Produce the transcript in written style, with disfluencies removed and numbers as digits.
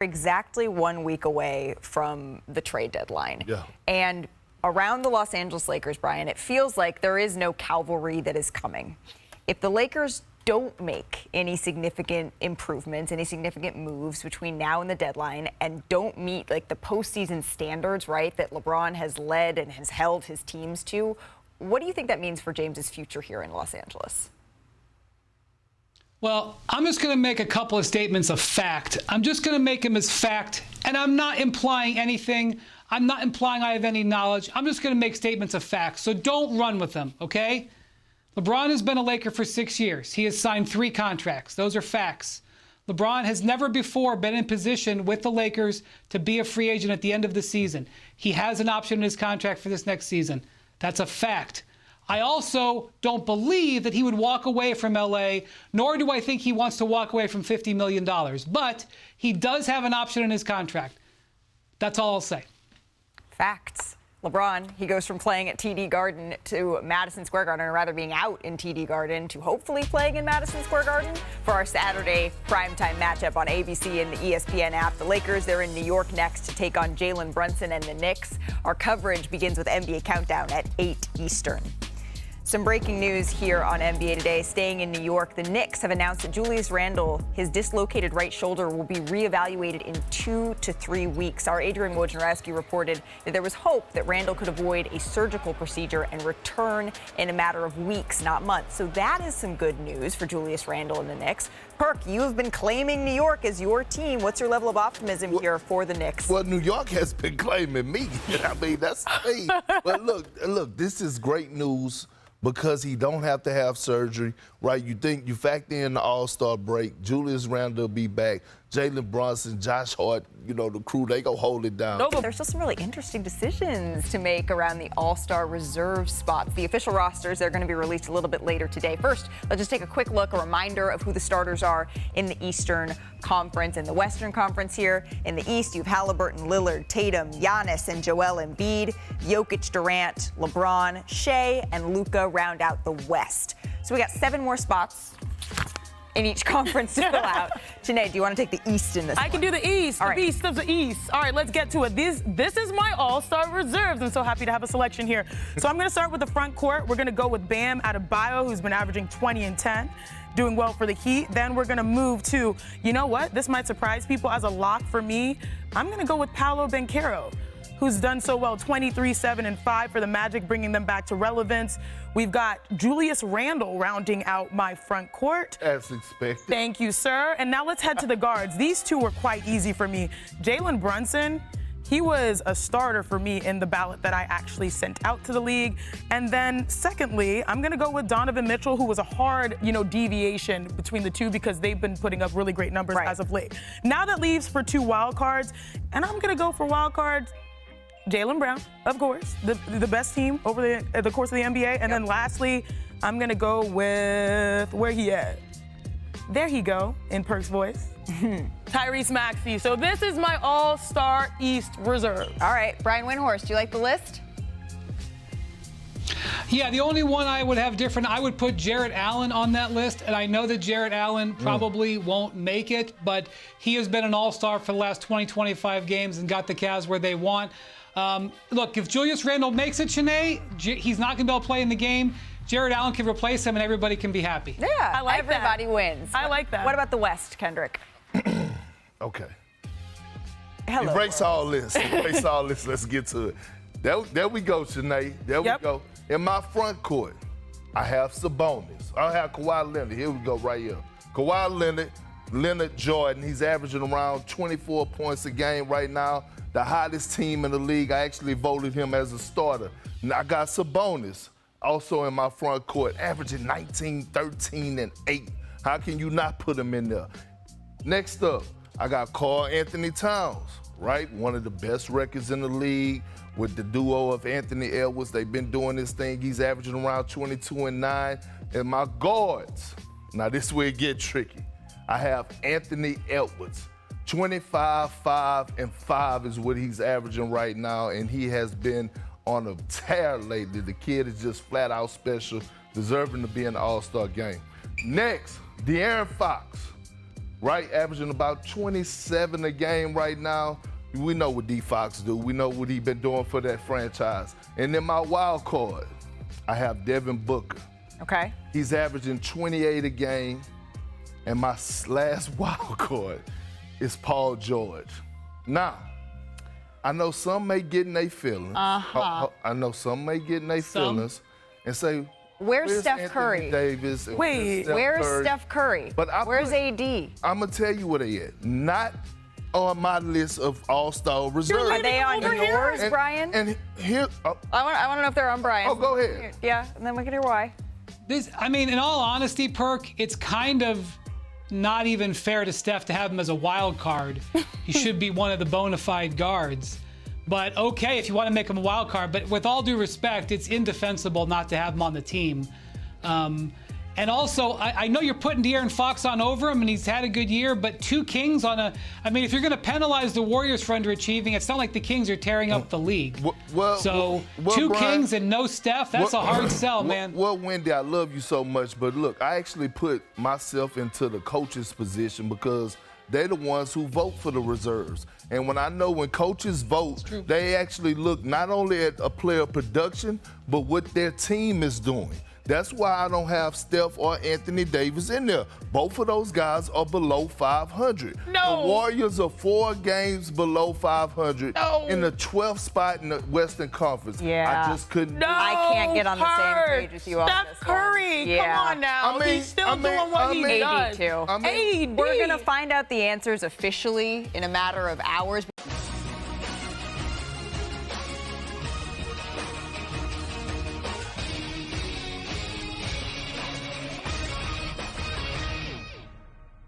exactly 1 week away from the trade deadline. Yeah. And around the Los Angeles Lakers, Brian, it feels like there is no cavalry that is coming. If the Lakers don't make any significant improvements, any significant moves between now and the deadline, and don't meet like the postseason standards, right, that LeBron has led and has held his teams to, what do you think that means for James's future here in Los Angeles? Well, I'm just going to make a couple of statements of fact. I'm just going to make them as fact, and I'm not implying anything. I'm not implying I have any knowledge. I'm just going to make statements of fact, so don't run with them, okay? LeBron has been a Laker for 6 years. He has signed 3 contracts. Those are facts. LeBron has never before been in position with the Lakers to be a free agent at the end of the season. He has an option in his contract for this next season. That's a fact. I also don't believe that he would walk away from L.A., nor do I think he wants to walk away from $50 million. But he does have an option in his contract. That's all I'll say. Facts. LeBron, he goes from playing at TD Garden to Madison Square Garden, or rather being out in TD Garden, to hopefully playing in Madison Square Garden for our Saturday primetime matchup on ABC and the ESPN app. The Lakers, they're in New York next to take on Jalen Brunson and the Knicks. Our coverage begins with NBA Countdown at 8 Eastern. Some breaking news here on NBA Today. Staying in New York, the Knicks have announced that Julius Randle, his dislocated right shoulder, will be reevaluated in 2 to 3 weeks. Our Adrian Wojnarowski reported that there was hope that Randle could avoid a surgical procedure and return in a matter of weeks, not months. So that is some good news for Julius Randle and the Knicks. Perk, you have been claiming New York as your team. What's your level of optimism here for the Knicks? Well, New York has been claiming me. I mean, that's me. But look, this is great news, because he don't have to have surgery, right? You factor in the AllStar break, Julius Randle will be back, Jalen Brunson, Josh Hart, the crew, they go hold it down. There's still some really interesting decisions to make around the AllStar reserve spots. The official rosters, they're going to be released a little bit later today. First, let's just take a quick look, a reminder of who the starters are in the Eastern Conference. In the Western Conference here, in the East, you have Halliburton, Lillard, Tatum, Giannis, and Joel Embiid. Jokic, Durant, LeBron, Shea, and Luka round out the West. So we got 7 more spots in each conference to fill out. Chiney, do you want to take the East in this I can do the East, the Beast of the East. All right, let's get to it. This is my All-Star reserves. I'm so happy to have a selection here. So I'm going to start with the front court. We're going to go with Bam Adebayo, who's been averaging 20 and 10, doing well for the Heat. Then we're going to move to, you know what? This might surprise people as a lock for me. I'm going to go with Paolo Banchero, who's done so well, 23, 7, and 5 for the Magic, bringing them back to relevance. We've got Julius Randle rounding out my front court. As expected. Thank you, sir. And now let's head to the guards. These two were quite easy for me. Jalen Brunson, he was a starter for me in the ballot that I actually sent out to the league. And then secondly, I'm going to go with Donovan Mitchell, who was a hard, deviation between the two because they've been putting up really great numbers as of late. Now that leaves for 2 wild cards, and I'm going to go for wild cards. Jaylen Brown, of course, the best team over the course of the NBA. And then lastly, I'm going to go with where he at. There he go, in Perk's voice. Tyrese Maxey. So this is my All-Star East reserve. All right, Brian Windhorst, do you like the list? Yeah, the only one I would have different, I would put Jarrett Allen on that list, and I know that Jarrett Allen probably won't make it, but he has been an all-star for the last 20, 25 games and got the Cavs where they want. Look, if Julius Randle makes it, Chiney, he's not going to be able to play in the game. Jarrett Allen can replace him, and everybody can be happy. Yeah, I like everybody that. wins. I like that. What about the West, Kendrick? Okay. Hello. Erase all this. Erase all this. Let's get to it. There we go, Chiney. There we go. In my front court, I have Sabonis. I have Kawhi Leonard. Here we go right here. Kawhi Leonard Jordan. He's averaging around 24 points a game right now. The hottest team in the league. I actually voted him as a starter. Now I got Sabonis also in my front court, averaging 19, 13, and 8. How can you not put him in there? Next up, I got Karl Anthony Towns, right? One of the best records in the league with the duo of Anthony Edwards. They've been doing this thing. He's averaging around 22 and 9. And my guards, now this is where it gets tricky. I have Anthony Edwards. 25, 5, and 5 is what he's averaging right now, and he has been on a tear lately. The kid is just flat out special, deserving to be in the All-Star game. Next, De'Aaron Fox. right? Averaging about 27 a game right now. We know what D Fox do. We know what he been doing for that franchise. And then my wild card, I have Devin Booker. Okay. He's averaging 28 a game. And my last wild card is Paul George. Now, I know some may get in their feelings. I know some may get in their feelings and say, Where's Steph Anthony Curry? Davis and Wait, Where's Curry? Steph Curry? But Where's AD? I'm going to tell you where they at. Not on my list of all-star reserves. Are they on yours, Brian? And here, I want to know if they're on Brian. Oh, go ahead. Yeah, and then we can hear why. I mean, in all honesty, Perk, it's kind of not even fair to Steph to have him as a wild card. He should be one of the bona fide guards. But okay, if you want to make him a wild card, but with all due respect, it's indefensible not to have him on the team. And also, I know you're putting De'Aaron Fox on over him, and he's had a good year, but 2 Kings on a... I mean, if you're going to penalize the Warriors for underachieving, it's not like the Kings are tearing up the league. So, 2 Brian, Kings and no Steph, that's a hard sell, man. Well, Wendy, I love you so much, but look, I actually put myself into the coach's position because they're the ones who vote for the reserves. And when I know when coaches vote, they actually look not only at a player production, but what their team is doing. That's why I don't have Steph or Anthony Davis in there. Both of those guys are below 500. No. The Warriors are 4 games below 500 in the 12th spot in the Western Conference. Yeah. I just couldn't do it. I can't get on the same page with you on Steph this Curry, one. Yeah. come on now. He's still doing what he does. AD too. AD. We're going to find out the answers officially in a matter of hours.